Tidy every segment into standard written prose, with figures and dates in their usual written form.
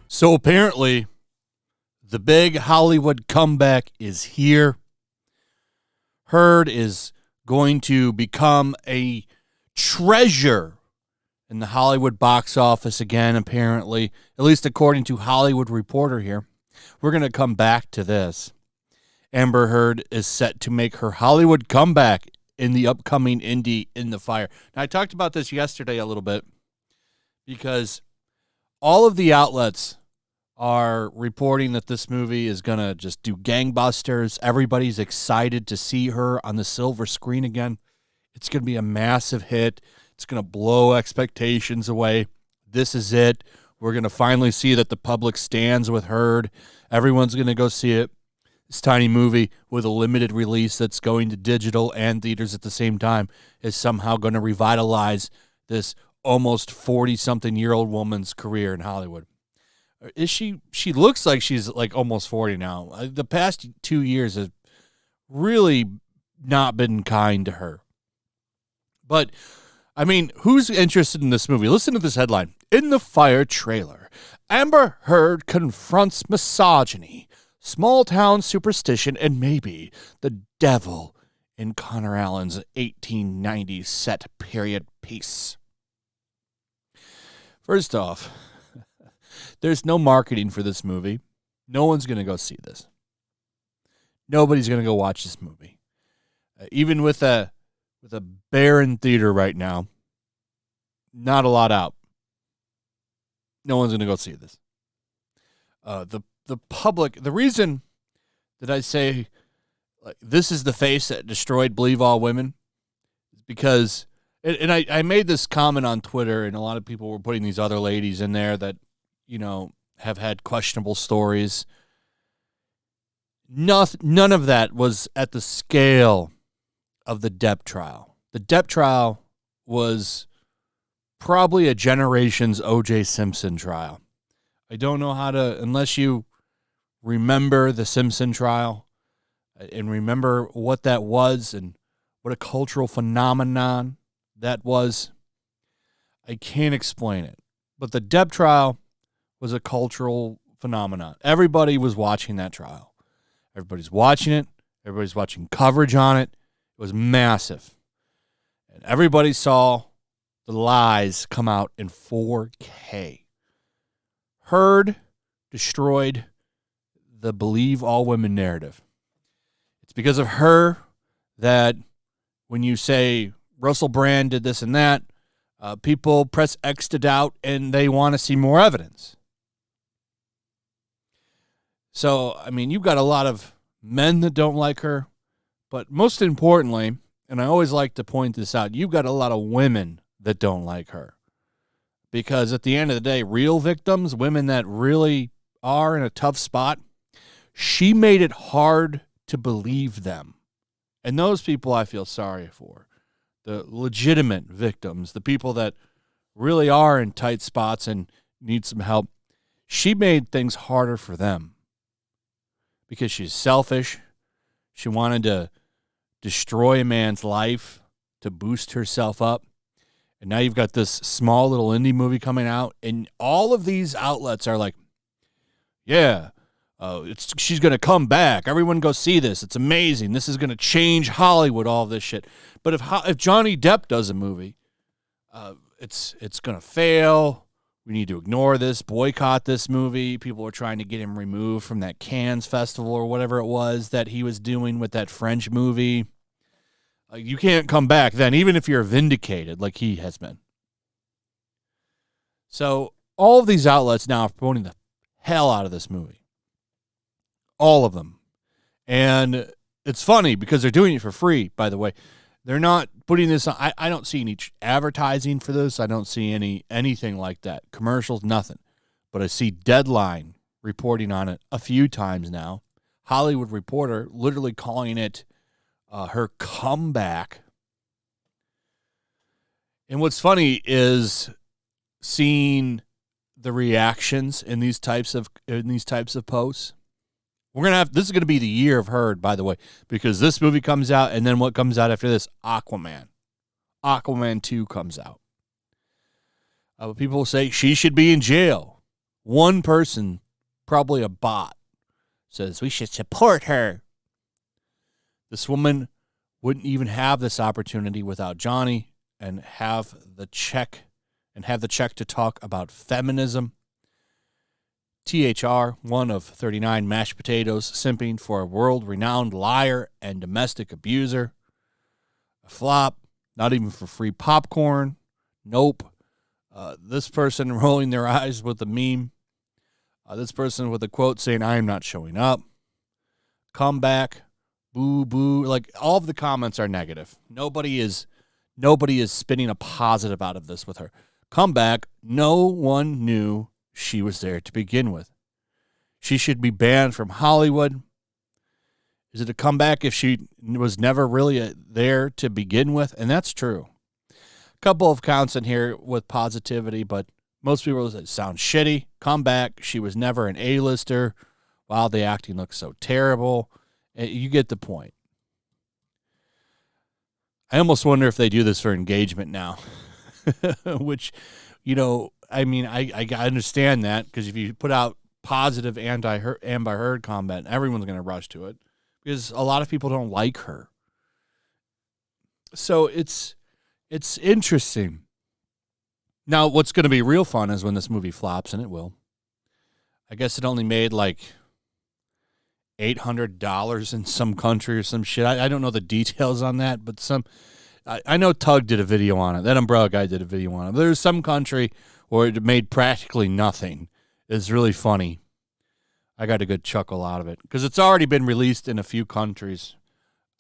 So apparently, the big Hollywood comeback is here. Heard is going to become a treasure in the Hollywood box office again, apparently, at least according to Hollywood Reporter here. We're going to come back to this. Amber Heard is set to make her Hollywood comeback in the upcoming Indie in the Fire. Now, I talked about this yesterday a little bit because all of the outlets are reporting that this movie is going to just do gangbusters. Everybody's excited to see her on the silver screen again. It's going to be a massive hit. It's going to blow expectations away. This is it. We're going to finally see that the public stands with Heard. Everyone's going to go see it. This tiny movie with a limited release that's going to digital and theaters at the same time is somehow going to revitalize this almost 40-something-year-old woman's career in Hollywood. Is she looks like she's like almost 40 now. The past 2 years have really not been kind to her. But, I mean, who's interested in this movie? Listen to this headline. In the Fire trailer, Amber Heard confronts misogyny, small-town superstition, and maybe the devil in Connor Allen's 1890s set period piece. First off, there's no marketing for this movie. No one's going to go see this. Nobody's going to go watch this movie. Even with a barren theater right now, not a lot out. No one's going to go see this. The public, the reason that I say like this is the face that destroyed Believe All Women is because, and I made this comment on Twitter, and a lot of people were putting these other ladies in there that, you know, have had questionable stories. None of that was at the scale of the Depp trial. The Depp trial was probably a generation's O.J. Simpson trial. I don't know how to, unless you remember the Simpson trial and remember what that was and what a cultural phenomenon that was, I can't explain it. But the Depp trial was a cultural phenomenon. Everybody was watching that trial. Everybody's watching it. Everybody's watching coverage on it. It was massive. And everybody saw the lies come out in 4K. Heard destroyed the Believe All Women narrative. It's because of her that when you say Russell Brand did this and that, people press X to doubt and they want to see more evidence. So, I mean, you've got a lot of men that don't like her, but most importantly, and I always like to point this out, you've got a lot of women that don't like her. Because at the end of the day, real victims, women that really are in a tough spot, she made it hard to believe them. And those people I feel sorry for. The legitimate victims, the people that really are in tight spots and need some help. She made things harder for them. Because she's selfish. She wanted to destroy a man's life to boost herself up. And now you've got this small little indie movie coming out, and all of these outlets are like, yeah, she's going to come back. Everyone go see this. It's amazing. This is going to change Hollywood, all this shit. But if Johnny Depp does a movie, it's going to fail. We need to ignore this, boycott this movie. People are trying to get him removed from that Cannes festival or whatever it was that he was doing with that French movie. You can't come back then, even if you're vindicated like he has been. So all of these outlets now are promoting the hell out of this movie. All of them. And it's funny because they're doing it for free, by the way. They're not putting this on. I don't see any advertising for this. I don't see anything like that. Commercials, nothing. But I see Deadline reporting on it a few times now. Hollywood Reporter literally calling it her comeback. And what's funny is seeing the reactions in these types of posts. This is going to be the year of Heard, by the way, because this movie comes out, and then what comes out after this? Aquaman. Aquaman 2 comes out. People will say she should be in jail. One person, probably a bot, says we should support her. This woman wouldn't even have this opportunity without Johnny and have the check to talk about feminism. THR, one of 39 mashed potatoes, simping for a world-renowned liar and domestic abuser. A flop, not even for free popcorn. Nope. This person rolling their eyes with a meme. This person with a quote saying, I am not showing up. Comeback. Boo, boo. Like, all of the comments are negative. Nobody is spinning a positive out of this with her. Comeback. No one knew she was there to begin with. She should be banned from Hollywood. Is it a comeback if she was never really there to begin with? And that's true. A couple of counts in here with positivity, but most people say, sound shitty. Comeback. She was never an A-lister. Wow, the acting looks so terrible. You get the point. I almost wonder if they do this for engagement now. Which, I mean, I understand that, because if you put out positive Amber Heard comment, everyone's going to rush to it because a lot of people don't like her. So it's interesting. Now, what's going to be real fun is when this movie flops, and it will. I guess it only made like $800 in some country or some shit. I don't know the details on that, but I know Tug did a video on it. That Umbrella guy did a video on it. But there's some country where it made practically nothing. It's really funny. I got a good chuckle out of it because it's already been released in a few countries.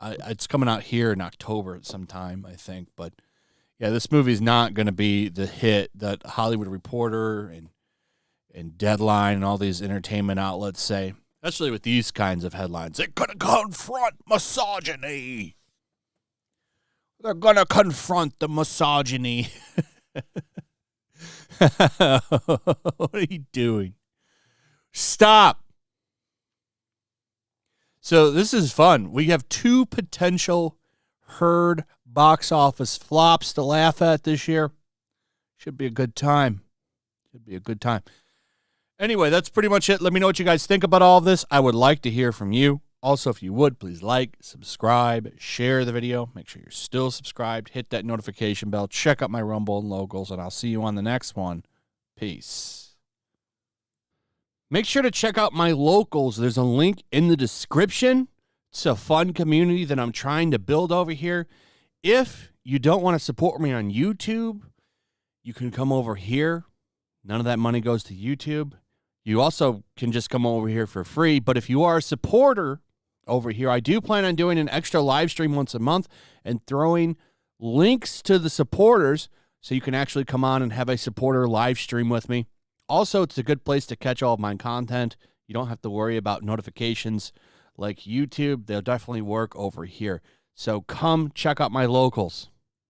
It's coming out here in October at some time, I think. But yeah, this movie's not going to be the hit that Hollywood Reporter and Deadline and all these entertainment outlets say. Especially with these kinds of headlines. They're going to confront misogyny. They're going to confront the misogyny. What are you doing? Stop. So this is fun. We have 2 potential Heard box office flops to laugh at this year. Should be a good time. Anyway, that's pretty much it. Let me know what you guys think about all of this. I would like to hear from you. Also, if you would, please like, subscribe, share the video. Make sure you're still subscribed. Hit that notification bell. Check out my Rumble and locals, and I'll see you on the next one. Peace. Make sure to check out my locals. There's a link in the description. It's a fun community that I'm trying to build over here. If you don't want to support me on YouTube, you can come over here. None of that money goes to YouTube. You also can just come over here for free. But if you are a supporter over here, I do plan on doing an extra live stream once a month and throwing links to the supporters so you can actually come on and have a supporter live stream with me. Also, it's a good place to catch all of my content. You don't have to worry about notifications like YouTube. They'll definitely work over here. So come check out my locals.